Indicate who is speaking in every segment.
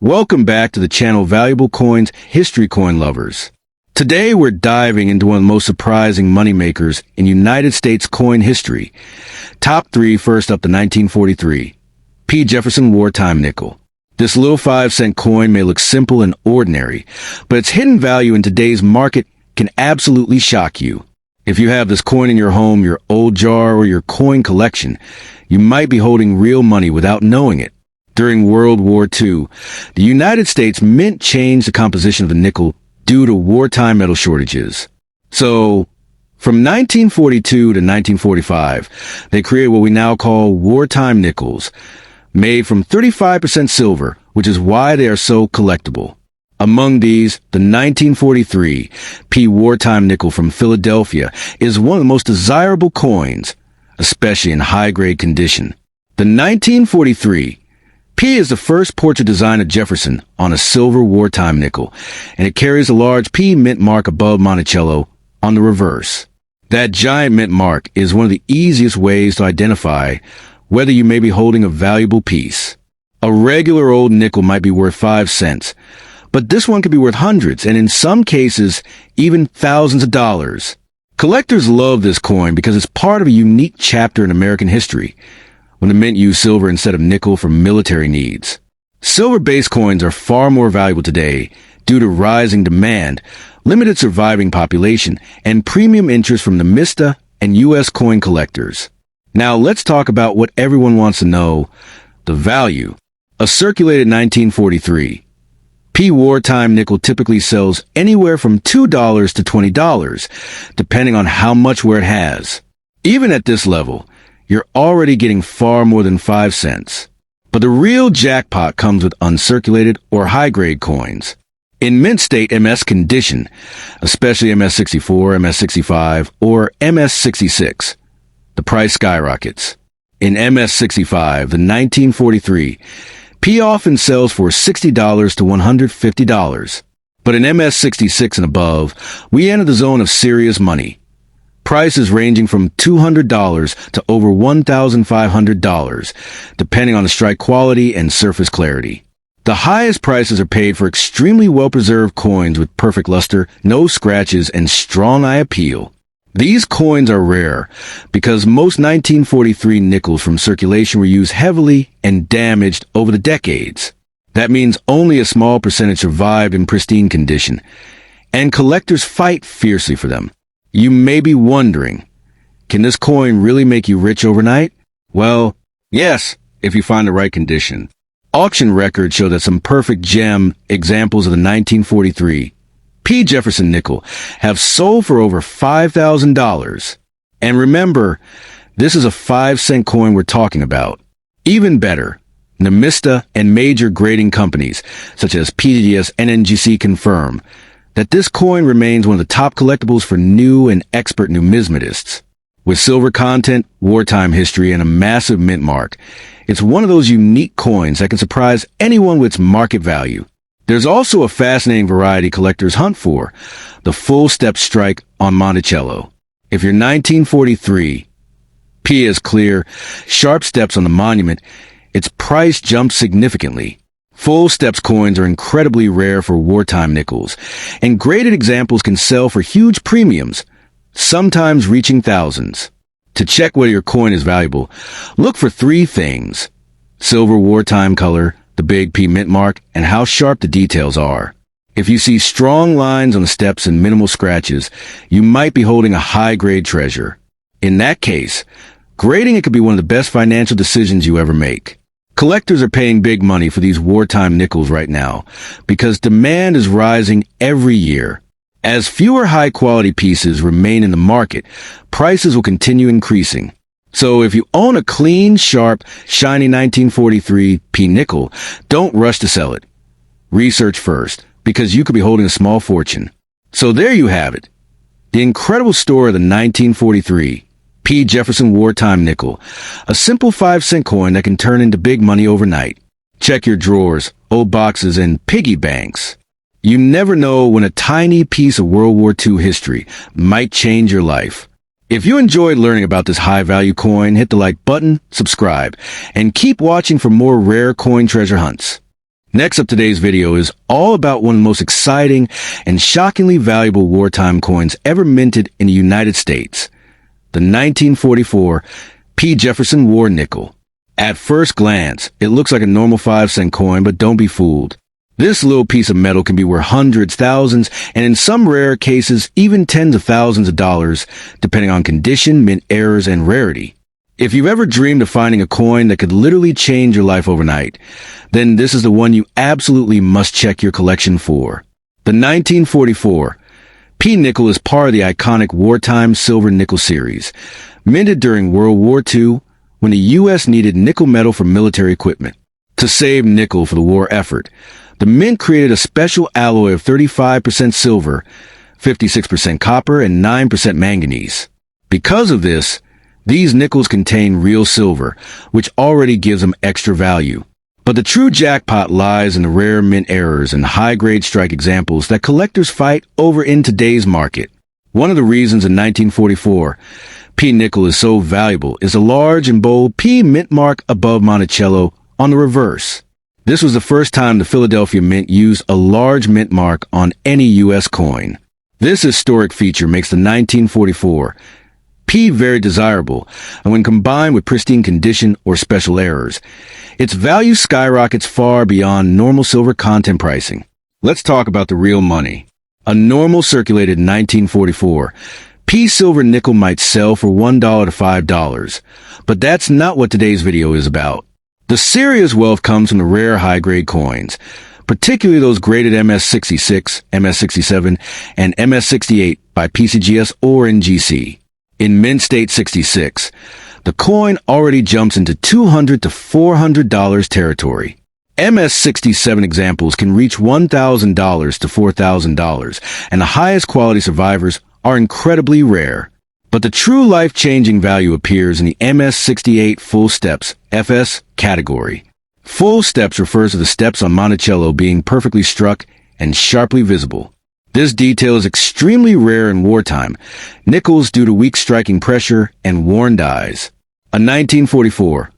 Speaker 1: Welcome back to the channel Valuable Coins, History Coin Lovers. Today we're diving into one of the most surprising moneymakers in United States coin history. Top 3, first up, the 1943 P. Jefferson Wartime Nickel. This little 5-cent coin may look simple and ordinary, but its hidden value in today's market can absolutely shock you. If you have this coin in your home, your old jar, or your coin collection, you might be holding real money without knowing it. During World War II, the United States Mint changed the composition of the nickel due to wartime metal shortages. So, from 1942 to 1945, they created what we now call wartime nickels, made from 35% silver, which is why they are so collectible. Among these, the 1943 P wartime nickel from Philadelphia is one of the most desirable coins, especially in high-grade condition. The 1943 P is the first portrait design of Jefferson on a silver wartime nickel, and it carries a large P mint mark above Monticello on the reverse. That giant mint mark is one of the easiest ways to identify whether you may be holding a valuable piece. A regular old nickel might be worth 5 cents, but this one could be worth hundreds, and in some cases, even thousands of dollars. Collectors love this coin because it's part of a unique chapter in American history, when the mint used silver instead of nickel for military needs. Silver-based coins are far more valuable today due to rising demand, limited surviving population, and premium interest from the MISTA and U.S. coin collectors. Now let's talk about what everyone wants to know, the value. A circulated 1943 P wartime nickel typically sells anywhere from $2 to $20, depending on how much wear it has. Even at this level, you're already getting far more than 5 cents. But the real jackpot comes with uncirculated or high-grade coins. In mint state MS condition, especially MS-64, MS-65, or MS-66, the price skyrockets. In MS-65, the 1943, P often sells for $60 to $150. But in MS-66 and above, we enter the zone of serious money. Prices ranging from $200 to over $1,500, depending on the strike quality and surface clarity. The highest prices are paid for extremely well-preserved coins with perfect luster, no scratches, and strong eye appeal. These coins are rare because most 1943 nickels from circulation were used heavily and damaged over the decades. That means only a small percentage survived in pristine condition, and collectors fight fiercely for them. You may be wondering, can this coin really make you rich overnight? Well, yes, if you find the right condition. Auction records show that some perfect gem examples of the 1943 P. Jefferson nickel have sold for over $5,000. And remember, this is a 5-cent coin we're talking about. Even better, Namista and major grading companies, such as PDS and NGC, confirm that this coin remains one of the top collectibles for new and expert numismatists. With silver content, wartime history, and a massive mint mark, it's one of those unique coins that can surprise anyone with its market value. There's also a fascinating variety collectors hunt for, the full step strike on Monticello. If your 1943 P is clear, sharp steps on the monument, its price jumps significantly. Full steps coins are incredibly rare for wartime nickels, and graded examples can sell for huge premiums, sometimes reaching thousands. To check whether your coin is valuable, look for 3 things: silver wartime color, the big P mint mark, and how sharp the details are. If you see strong lines on the steps and minimal scratches, you might be holding a high-grade treasure. In that case, grading it could be one of the best financial decisions you ever make. Collectors are paying big money for these wartime nickels right now because demand is rising every year. As fewer high-quality pieces remain in the market, prices will continue increasing. So if you own a clean, sharp, shiny 1943 P nickel, don't rush to sell it. Research first, because you could be holding a small fortune. So there you have it. The incredible story of the 1943 P. Jefferson wartime nickel, a simple 5-cent coin that can turn into big money overnight. Check your drawers, old boxes, and piggy banks. You never know when a tiny piece of World War II history might change your life. If you enjoyed learning about this high-value coin, hit the like button, subscribe, and keep watching for more rare coin treasure hunts. Next up, today's video is all about one of the most exciting and shockingly valuable wartime coins ever minted in the United States, the 1944 P. Jefferson War Nickel. At first glance, it looks like a normal 5-cent coin, but don't be fooled. This little piece of metal can be worth hundreds, thousands, and in some rare cases, even tens of thousands of dollars, depending on condition, mint errors, and rarity. If you've ever dreamed of finding a coin that could literally change your life overnight, then this is the one you absolutely must check your collection for. The 1944 P nickel is part of the iconic wartime silver nickel series, minted during World War II when the U.S. needed nickel metal for military equipment. To save nickel for the war effort, the mint created a special alloy of 35% silver, 56% copper, and 9% manganese. Because of this, these nickels contain real silver, which already gives them extra value. But the true jackpot lies in the rare mint errors and high-grade strike examples that collectors fight over in today's market. One of the reasons in 1944 P nickel is so valuable is the large and bold P mint mark above Monticello on the reverse. This was the first time the Philadelphia Mint used a large mint mark on any U.S. coin. This historic feature makes the 1944 P very desirable, and when combined with pristine condition or special errors, its value skyrockets far beyond normal silver content pricing. Let's talk about the real money. A normal circulated 1944 P silver nickel might sell for $1 to $5, but that's not what today's video is about. The serious wealth comes from the rare high-grade coins, particularly those graded MS66, MS67, and MS68 by PCGS or NGC. In Mint State 66, the coin already jumps into $200 to $400 territory. MS67 examples can reach $1,000 to $4,000, and the highest quality survivors are incredibly rare. But the true life-changing value appears in the MS68 Full Steps, FS, category. Full Steps refers to the steps on Monticello being perfectly struck and sharply visible. This detail is extremely rare in wartime, nickels due to weak striking pressure and worn dies. A 1944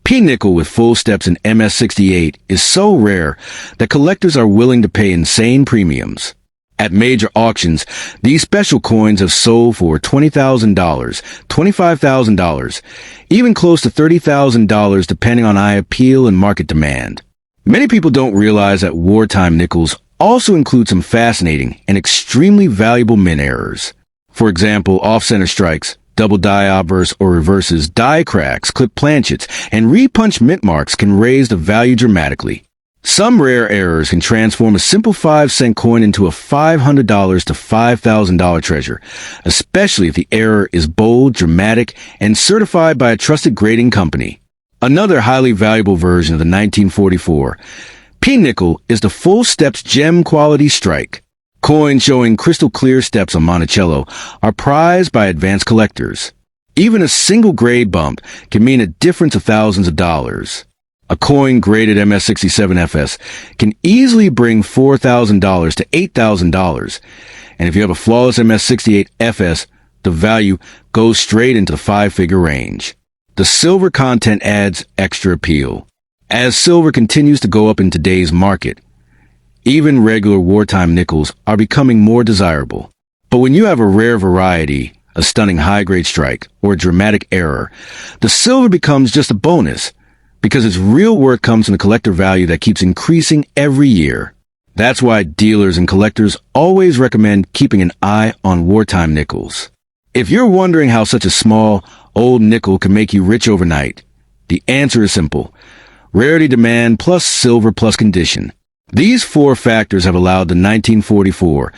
Speaker 1: P nickel with full steps in MS68 is so rare that collectors are willing to pay insane premiums. At major auctions, these special coins have sold for $20,000, $25,000, even close to $30,000 depending on eye appeal and market demand. Many people don't realize that wartime nickels also include some fascinating and extremely valuable mint errors. For example, off-center strikes, double die obverse or reverses, die cracks, clip planchets, and repunch mint marks can raise the value dramatically. Some rare errors can transform a simple 5-cent coin into a $500 to $5,000 treasure, especially if the error is bold, dramatic, and certified by a trusted grading company. Another highly valuable version of the 1944 P nickel is the Full Steps Gem Quality Strike. Coins showing crystal clear steps on Monticello are prized by advanced collectors. Even a single grade bump can mean a difference of thousands of dollars. A coin graded MS67 FS can easily bring $4,000 to $8,000, and if you have a flawless MS68 FS, the value goes straight into the 5-figure range. The silver content adds extra appeal. As silver continues to go up in today's market, even regular wartime nickels are becoming more desirable. But when you have a rare variety, a stunning high-grade strike, or a dramatic error, the silver becomes just a bonus, because its real worth comes from the collector value that keeps increasing every year. That's why dealers and collectors always recommend keeping an eye on wartime nickels. If you're wondering how such a small, old nickel can make you rich overnight, the answer is simple. Rarity demand plus silver plus condition. These 4 factors have allowed the 1944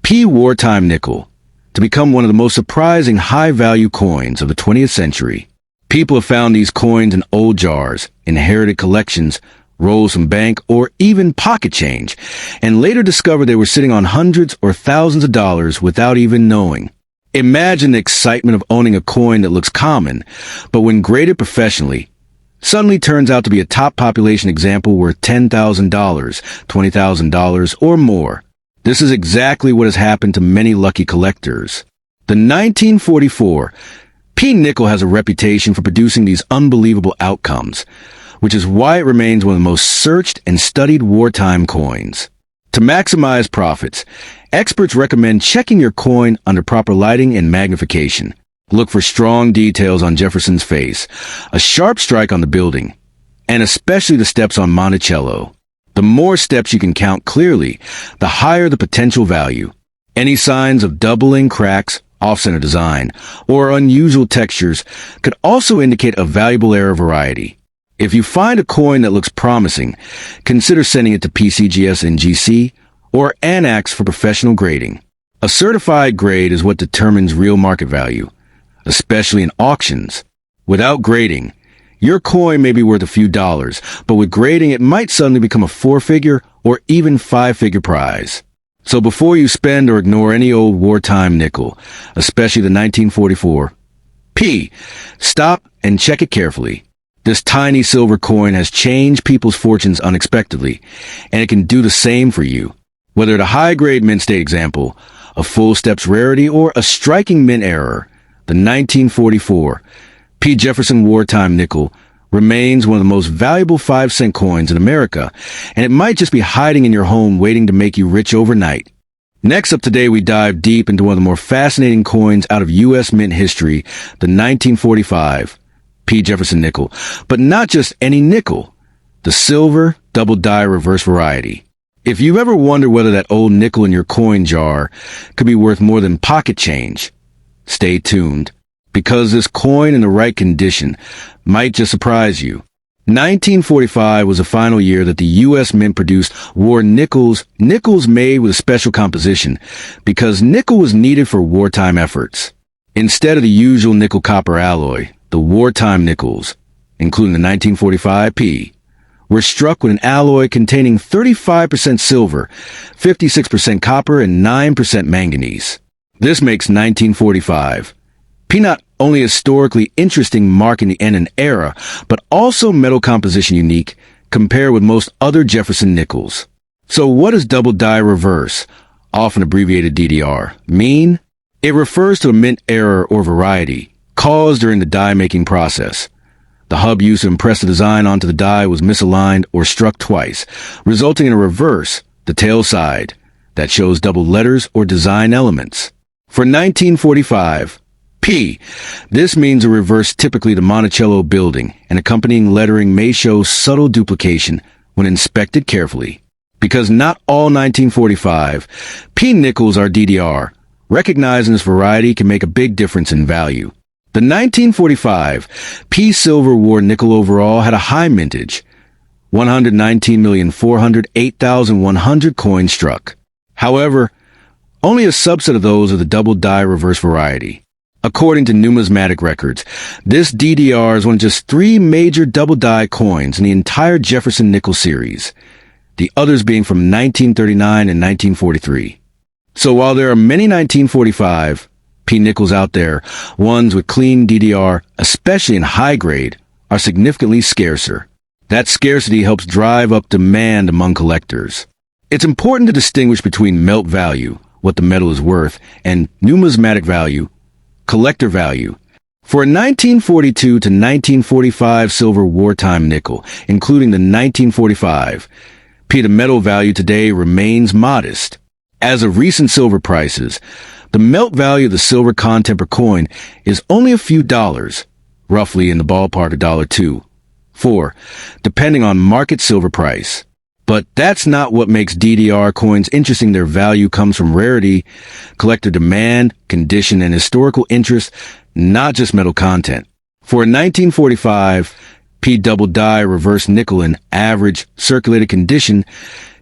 Speaker 1: P wartime nickel to become one of the most surprising high-value coins of the 20th century. People have found these coins in old jars, inherited collections, rolls from bank, or even pocket change, and later discovered they were sitting on hundreds or thousands of dollars without even knowing. Imagine the excitement of owning a coin that looks common, but when graded professionally, suddenly turns out to be a top population example worth $10,000, $20,000, or more. This is exactly what has happened to many lucky collectors. The 1944 P nickel has a reputation for producing these unbelievable outcomes. which is why it remains one of the most searched and studied wartime coins. To maximize profits, experts recommend checking your coin under proper lighting and magnification. Look for strong details on Jefferson's face, a sharp strike on the building, and especially the steps on Monticello. The more steps you can count clearly, the higher the potential value. Any signs of doubling, cracks, off-center design, or unusual textures could also indicate a valuable error variety. If you find a coin that looks promising, consider sending it to PCGS and GC or Annax for professional grading. A certified grade is what determines real market value, especially in auctions. Without grading, your coin may be worth a few dollars, but with grading it might suddenly become a four-figure or even five-figure prize. So before you spend or ignore any old wartime nickel, especially the 1944 P, stop and check it carefully. This tiny silver coin has changed people's fortunes unexpectedly, and it can do the same for you. Whether it's a high-grade mint state example, a full steps rarity, or a striking mint error, the 1944 P. Jefferson wartime nickel remains one of the most valuable 5-cent coins in America, and it might just be hiding in your home waiting to make you rich overnight. Next up today, we dive deep into one of the more fascinating coins out of U.S. mint history, the 1945 P. Jefferson nickel, but not just any nickel, the silver double die reverse variety. If you've ever wondered whether that old nickel in your coin jar could be worth more than pocket change, stay tuned, because this coin in the right condition might just surprise you. 1945 was the final year that the U.S. Mint produced war nickels made with a special composition, because nickel was needed for wartime efforts. Instead of the usual nickel-copper alloy, the wartime nickels, including the 1945 P, were struck with an alloy containing 35% silver, 56% copper, and 9% manganese. This makes 1945 P not only a historically interesting mark in the end of an era, but also metal composition unique compared with most other Jefferson nickels. So what does double die reverse, often abbreviated DDR, mean? It refers to a mint error or variety caused during the die-making process. The hub used to impress the design onto the die was misaligned or struck twice, resulting in a reverse, the tail side, that shows double letters or design elements. For 1945 P, this means a reverse typically the Monticello building, and accompanying lettering may show subtle duplication when inspected carefully. Because not all 1945 P nickels are DDR, recognizing this variety can make a big difference in value. The 1945 P silver war nickel overall had a high mintage, 119,408,100 coins struck. However, only a subset of those are the double die reverse variety. According to numismatic records, this DDR is one of just 3 major double die coins in the entire Jefferson nickel series, the others being from 1939 and 1943. So while there are many 1945 P nickels out there, ones with clean DDR, especially in high grade, are significantly scarcer. That scarcity helps drive up demand among collectors. It's important to distinguish between melt value, what the metal is worth, and numismatic value, collector value. For a 1942 to 1945 silver wartime nickel, including the 1945 P, the metal value today remains modest. As of recent silver prices, the melt value of the silver content per coin is only a few dollars, roughly in the ballpark of $2, $4, depending on market silver price. But that's not what makes DDR coins interesting. Their value comes from rarity, collector demand, condition, and historical interest, not just metal content. For a 1945 P double die reverse nickel in average circulated condition,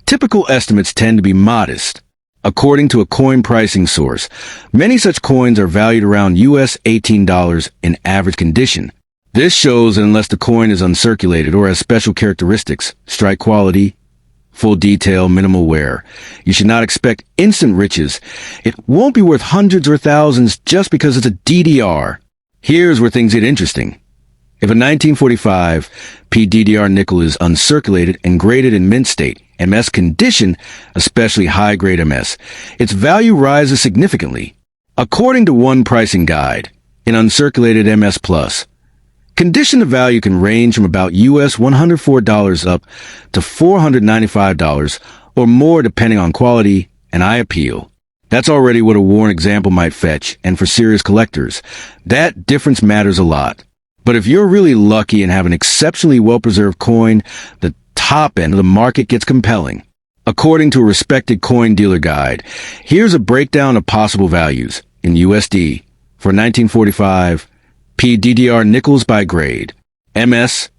Speaker 1: typical estimates tend to be modest. According to a coin pricing source, many such coins are valued around US $18 in average condition. This shows that unless the coin is uncirculated or has special characteristics, strike quality, full detail, minimal wear, you should not expect instant riches. It won't be worth hundreds or thousands just because it's a DDR. Here's where things get interesting. If a 1945 P DDR nickel is uncirculated and graded in mint state, MS condition, especially high-grade MS, its value rises significantly. According to one pricing guide, in uncirculated MS+, Condition of value can range from about US $104 up to $495 or more depending on quality and eye appeal. That's already what a worn example might fetch, and for serious collectors, that difference matters a lot. But if you're really lucky and have an exceptionally well-preserved coin, the top end of the market gets compelling. According to a respected coin dealer guide, here's a breakdown of possible values in USD for 1945 PDDR nickels by grade. MS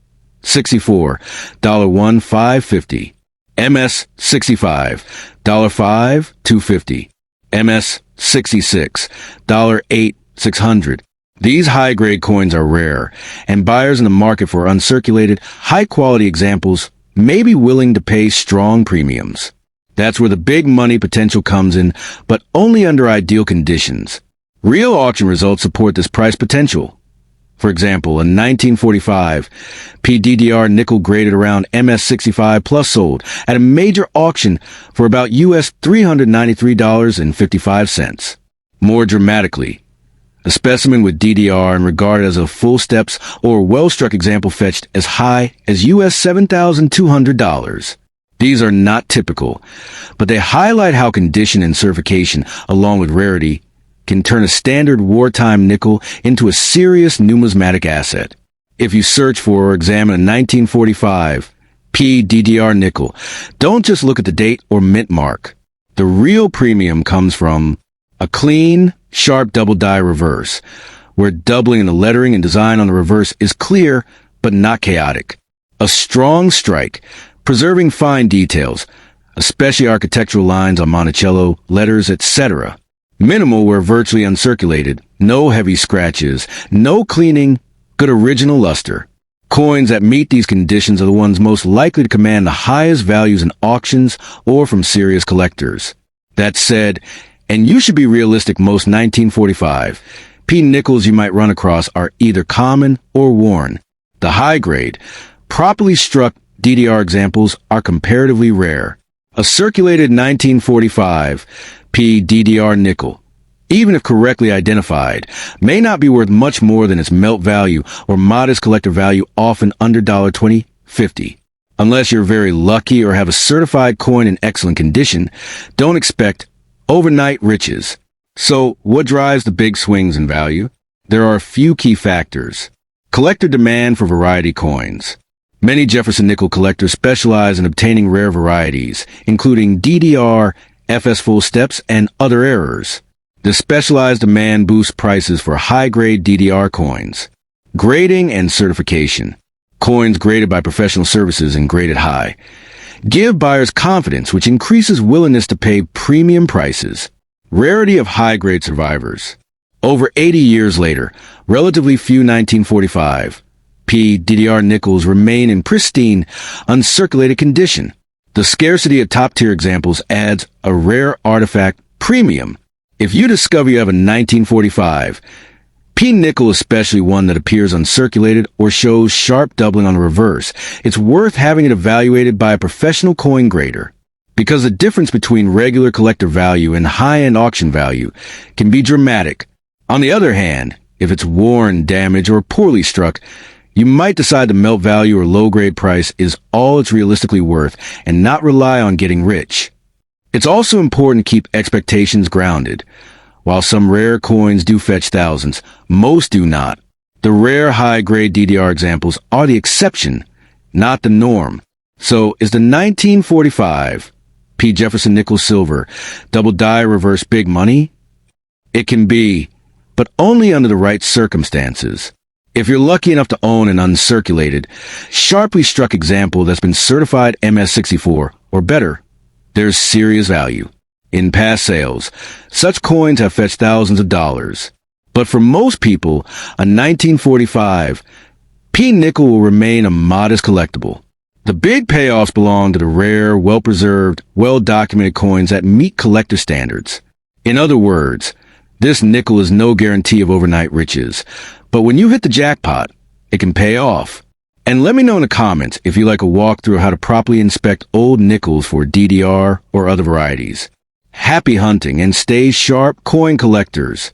Speaker 1: 64 $1 $5.50, MS 65 $5 $2.50, MS 66 $8 $600. These high-grade coins are rare, and buyers in the market for uncirculated, high-quality examples may be willing to pay strong premiums. That's where the big money potential comes in, but only under ideal conditions. Real auction results support this price potential. For example, a 1945 PDDR nickel graded around MS65 plus sold at a major auction for about US $393.55. More dramatically, a specimen with DDR and regarded as a full steps or well-struck example fetched as high as US $7,200. These are not typical, but they highlight how condition and certification, along with rarity, can turn a standard wartime nickel into a serious numismatic asset. If you search for or examine a 1945 PDDR nickel, don't just look at the date or mint mark. The real premium comes from a clean, sharp double die reverse, where doubling in the lettering and design on the reverse is clear but not chaotic. A strong strike, preserving fine details, especially architectural lines on Monticello, letters, etc. Minimal where virtually uncirculated, no heavy scratches, no cleaning, good original luster. Coins that meet these conditions are the ones most likely to command the highest values in auctions or from serious collectors. That said, and you should be realistic, most 1945 P nickels you might run across are either common or worn. The high-grade, properly struck DDR examples are comparatively rare. A circulated 1945 PDDR nickel, even if correctly identified, may not be worth much more than its melt value or modest collector value, often under $20, $50. Unless you're very lucky or have a certified coin in excellent condition, don't expect overnight riches. So, what drives the big swings in value? There are a few key factors. Collector demand for variety coins. Many Jefferson nickel collectors specialize in obtaining rare varieties, including DDR, FS full steps, and other errors. The specialized demand boosts prices for high-grade DDR coins. Grading and certification. Coins graded by professional services and graded high give buyers confidence, which increases willingness to pay premium prices. Rarity of high-grade survivors. Over 80 years later, relatively few 1945 PDDR nickels remain in pristine, uncirculated condition. The scarcity of top-tier examples adds a rare artifact premium. If you discover you have a 1945 P nickel, especially one that appears uncirculated or shows sharp doubling on the reverse, it's worth having it evaluated by a professional coin grader, because the difference between regular collector value and high-end auction value can be dramatic. On the other hand, if it's worn, damaged, or poorly struck, you might decide the melt value or low-grade price is all it's realistically worth and not rely on getting rich. It's also important to keep expectations grounded. While some rare coins do fetch thousands, most do not. The rare high-grade DDR examples are the exception, not the norm. So, is the 1945 P. Jefferson nickel silver double die reverse big money? It can be, but only under the right circumstances. If you're lucky enough to own an uncirculated, sharply struck example that's been certified MS64 or better, there's serious value. In past sales, such coins have fetched thousands of dollars. But for most people, a 1945 P nickel will remain a modest collectible. The big payoffs belong to the rare, well-preserved, well-documented coins that meet collector standards. In other words, this nickel is no guarantee of overnight riches, but when you hit the jackpot, it can pay off. And let me know in the comments if you like a walkthrough how to properly inspect old nickels for DDR or other varieties. Happy hunting and stay sharp, coin collectors.